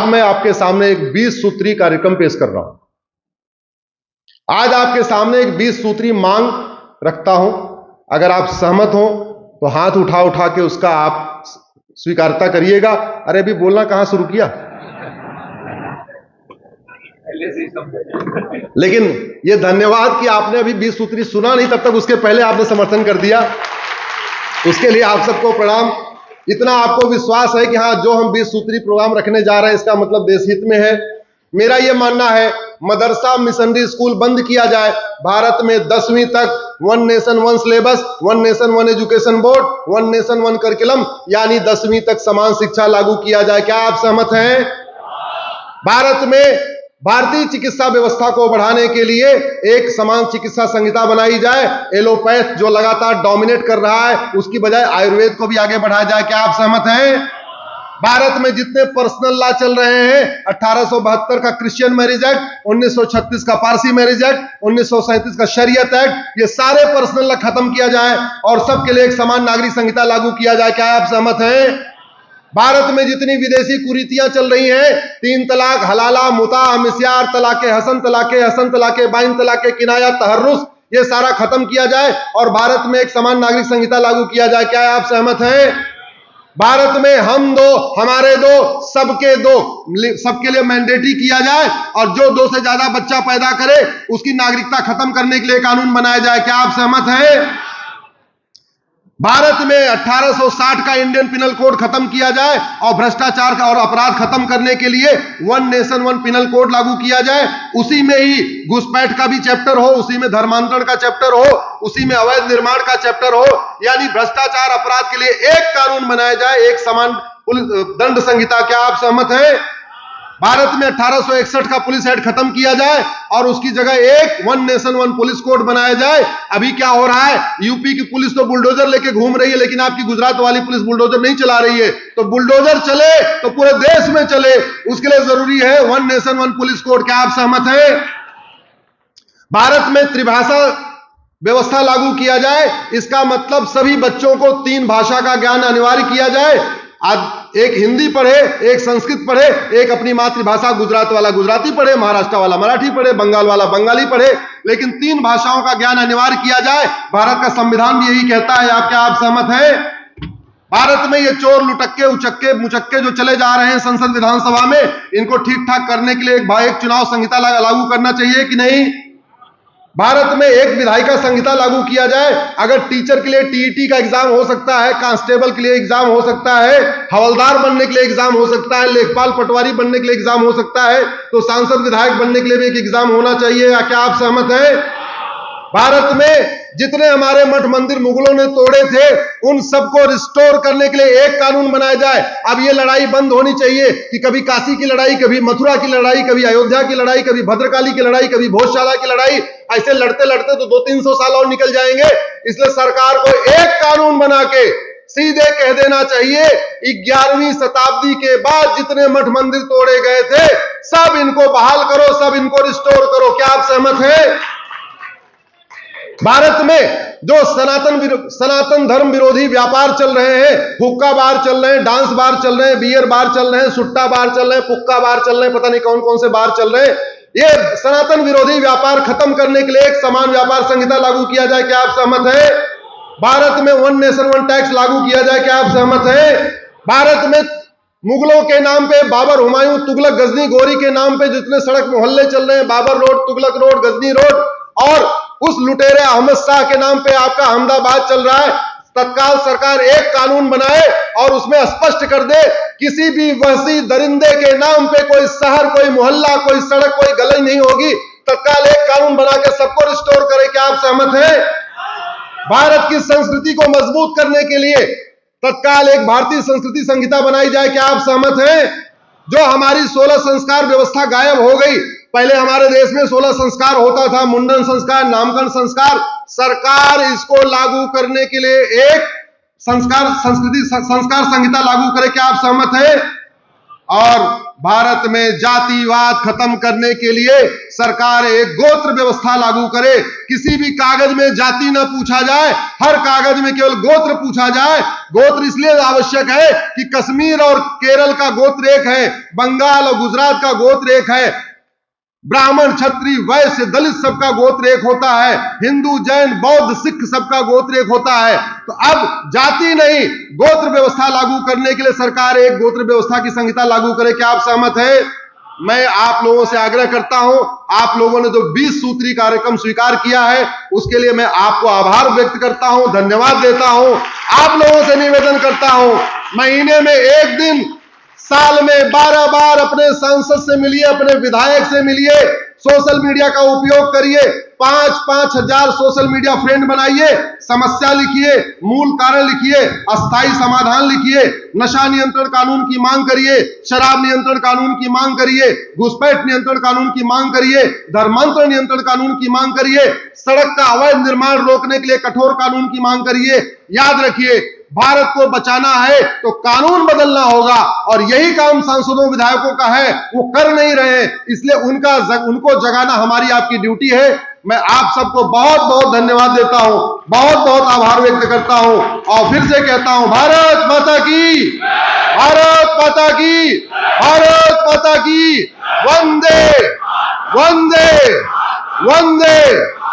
आज मैं आपके सामने एक 20 सूत्री कार्यक्रम पेश कर रहा हूं। आज आपके सामने एक 20 सूत्री मांग रखता हूं। अगर आप सहमत हो तो हाथ उठा उठा के उसका आप स्वीकारता करिएगा। अरे अभी बोलना कहां शुरू किया? लेकिन ये धन्यवाद कि आपने अभी 20 सूत्री सुना नहीं, तब तक उसके पहले आपने समर्थन कर दिया। उसके लिए आप सबको प्रणाम। इतना आपको विश्वास है कि हाँ, जो हम 20 सूत्री प्रोग्राम रखने जा रहे हैं इसका मतलब देश हित में है। मेरा यह मानना है मदरसा मिशनरी स्कूल बंद किया जाए। भारत में 10वीं तक one nation one syllabus, one nation one education board, one nation one curriculum, यानी 10वीं तक समान शिक्षा लागू किया जाए। क्या आप सहमत हैं? भारत में भारतीय चिकित्सा व्यवस्था को बढ़ाने के लिए एक समान चिकित्सा संहिता बनाई जाए। एलोपैथ जो लगातार डोमिनेट कर रहा है उसकी बजाय आयुर्वेद को भी आगे बढ़ाया जाए। क्या आप सहमत हैं? भारत में जितने पर्सनल लॉ चल रहे हैं, 1872 का क्रिश्चियन मैरिज एक्ट, 1936 का पारसी मैरिज एक्ट, 1937 का शरीयत एक्ट, ये सारे पर्सनल लॉ खत्म किया जाए और सबके लिए एक समान नागरिक संहिता लागू किया जाए। क्या आप सहमत हैं? भारत में जितनी विदेशी कुरीतियां चल रही हैं, 3 तलाक, हलाला, मुता, मिस्यार, तलाके हसन तलाके बाइन तलाके, किनाया, तहर्रुस, ये सारा खत्म किया जाए और भारत में एक समान नागरिक संहिता लागू किया जाए। क्या आप सहमत हैं? भारत में हम दो हमारे दो सबके दो, सबके लिए मैंडेटरी किया जाए और जो 2 से ज्यादा बच्चा पैदा करे उसकी नागरिकता खत्म करने के लिए कानून बनाया जाए। क्या आप सहमत हैं? भारत में 1860 का इंडियन पिनल कोड खत्म किया जाए और भ्रष्टाचार का और अपराध खत्म करने के लिए one nation one penal code लागू किया जाए। उसी में ही घुसपैठ का भी चैप्टर हो, उसी में धर्मांतरण का चैप्टर हो, उसी में अवैध निर्माण का चैप्टर हो, यानी भ्रष्टाचार अपराध के लिए एक कानून बनाया जाए, एक समान दंड संहिता। क्या आप सहमत हैं? भारत में 1861 का पुलिस एक्ट खत्म किया जाए और उसकी जगह एक one nation one police code बनाया जाए। अभी क्या हो रहा है, यूपी की पुलिस तो बुलडोजर लेके घूम रही है, लेकिन आपकी गुजरात वाली पुलिस बुलडोजर नहीं चला रही है। तो बुलडोजर चले तो पूरे देश में चले, उसके लिए जरूरी है one nation one police code. क्या आप सहमत हैं? भारत में त्रिभाषा व्यवस्था लागू किया जाए। इसका मतलब सभी बच्चों को 3 भाषा का ज्ञान अनिवार्य किया जाए। आज एक हिंदी पढ़े, एक संस्कृत पढ़े, एक अपनी मातृभाषा गुजरात वाला गुजराती पढ़े, महाराष्ट्र वाला मराठी पढ़े, बंगाल वाला बंगाली पढ़े, लेकिन 3 भाषाओं का ज्ञान अनिवार्य किया जाए। भारत का संविधान भी यही कहता है। क्या आप सहमत हैं? भारत में ये चोर लुटक्के उचक्के मुचक्के जो चले जा रहे हैं संसद विधानसभा में, इनको ठीक ठाक करने के लिए एक चुनाव संहिता लागू करना चाहिए कि नहीं? भारत में एक विधायिका संहिता लागू किया जाए। अगर टीचर के लिए टीईटी का एग्जाम हो सकता है, कांस्टेबल के लिए एग्जाम हो सकता है, हवलदार बनने के लिए एग्जाम हो सकता है, लेखपाल पटवारी बनने के लिए एग्जाम हो सकता है, तो सांसद विधायक बनने के लिए भी एक एग्जाम होना चाहिए। क्या आप सहमत हैं? भारत में जितने हमारे मठ मंदिर मुगलों ने तोड़े थे, उन सबको रिस्टोर करने के लिए एक कानून बनाया जाए। अब ये लड़ाई बंद होनी चाहिए कि कभी काशी की लड़ाई, कभी मथुरा की लड़ाई, कभी अयोध्या की लड़ाई, कभी भद्रकाली की लड़ाई, कभी भोजशाला की लड़ाई, ऐसे लड़ते लड़ते तो 200-300 साल और निकल जाएंगे। इसलिए सरकार को एक कानून बना के सीधे कह देना चाहिए, 11वीं शताब्दी के बाद जितने मठ मंदिर तोड़े गए थे सब इनको बहाल करो, सब इनको रिस्टोर करो। क्या आप सहमत हैं? भारत में जो सनातन धर्म विरोधी व्यापार चल रहे हैं, हुक्का बार चल रहे हैं, डांस बार चल रहे हैं, बियर बार चल रहे हैं, सुट्टा बार चल रहे हैं, पुक्का बार चल रहे हैं, पता नहीं कौन कौन से बार चल रहे हैं, ये सनातन विरोधी व्यापार खत्म करने के लिए एक समान व्यापार संहिता लागू किया जाए। क्या आप सहमत हैं? भारत में वन नेशन वन टैक्स लागू किया जाए। क्या आप सहमत हैं? भारत में मुगलों के नाम पे बाबर, हुमायूं, तुगलक, गजनी, गोरी के नाम पे जितने सड़क मोहल्ले चल रहे हैं, Babar road, Tughlaq road, Ghazni road, और उस लुटेरे अहमद शाह के नाम पे आपका अहमदाबाद चल रहा है। तत्काल सरकार एक कानून बनाए और उसमें स्पष्ट कर दे, किसी भी वहशी दरिंदे के नाम पे कोई शहर, कोई मोहल्ला, कोई सड़क, कोई गली नहीं होगी। तत्काल एक कानून बना के सबको रिस्टोर करे। क्या आप सहमत हैं? भारत की संस्कृति को मजबूत करने के लिए तत्काल एक भारतीय संस्कृति संहिता बनाई जाए। क्या आप सहमत हैं? जो हमारी 16 संस्कार व्यवस्था गायब हो गई। पहले हमारे देश में 16 संस्कार होता था, मुंडन संस्कार, नामकरण संस्कार। सरकार इसको लागू करने के लिए एक संस्कार संहिता लागू करे। क्या आप सहमत हैं? और भारत में जातिवाद खत्म करने के लिए सरकार एक गोत्र व्यवस्था लागू करे। किसी भी कागज में जाति न पूछा जाए, हर कागज में केवल गोत्र पूछा जाए। गोत्र इसलिए आवश्यक है कि कश्मीर और केरल का गोत्र एक है, बंगाल और गुजरात का गोत्र एक है, ब्राह्मण क्षत्रिय वैश्य दलित सबका गोत्र एक होता है, हिंदू जैन बौद्ध सिख सबका गोत्र एक होता है। तो अब जाति नहीं, गोत्र व्यवस्था लागू करने के लिए सरकार एक गोत्र व्यवस्था की संहिता लागू करे। क्या आप सहमत है? मैं आप लोगों से आग्रह करता हूं, आप लोगों ने जो 20 सूत्री कार्यक्रम स्वीकार किया है उसके लिए मैं आपको आभार व्यक्त करता हूं, धन्यवाद देता हूं। आप लोगों से निवेदन करता हूं, महीने में एक दिन, साल में 12 बार अपने सांसद से मिलिए, अपने विधायक से मिलिए, सोशल मीडिया का उपयोग करिए, 5-5 हजार सोशल मीडिया फ्रेंड बनाइए, समस्या लिखिए, मूल कारण लिखिए, अस्थायी समाधान लिखिए, नशा नियंत्रण कानून की मांग करिए, शराब नियंत्रण कानून की मांग करिए, घुसपैठ नियंत्रण कानून की मांग करिए, धर्मांतरण नियंत्रण कानून की मांग करिए, सड़क का अवैध निर्माण रोकने के लिए कठोर कानून की मांग करिए। याद रखिए, भारत को बचाना है तो कानून बदलना होगा, और यही काम सांसदों विधायकों का है, वो कर नहीं रहे, इसलिए उनको जगाना हमारी आपकी ड्यूटी है। मैं आप सबको बहुत बहुत धन्यवाद देता हूं, बहुत बहुत आभार व्यक्त करता हूं, और फिर से कहता हूं, भारत माता की, भारत माता की, भारत माता की, वंदे वंदे वंदे।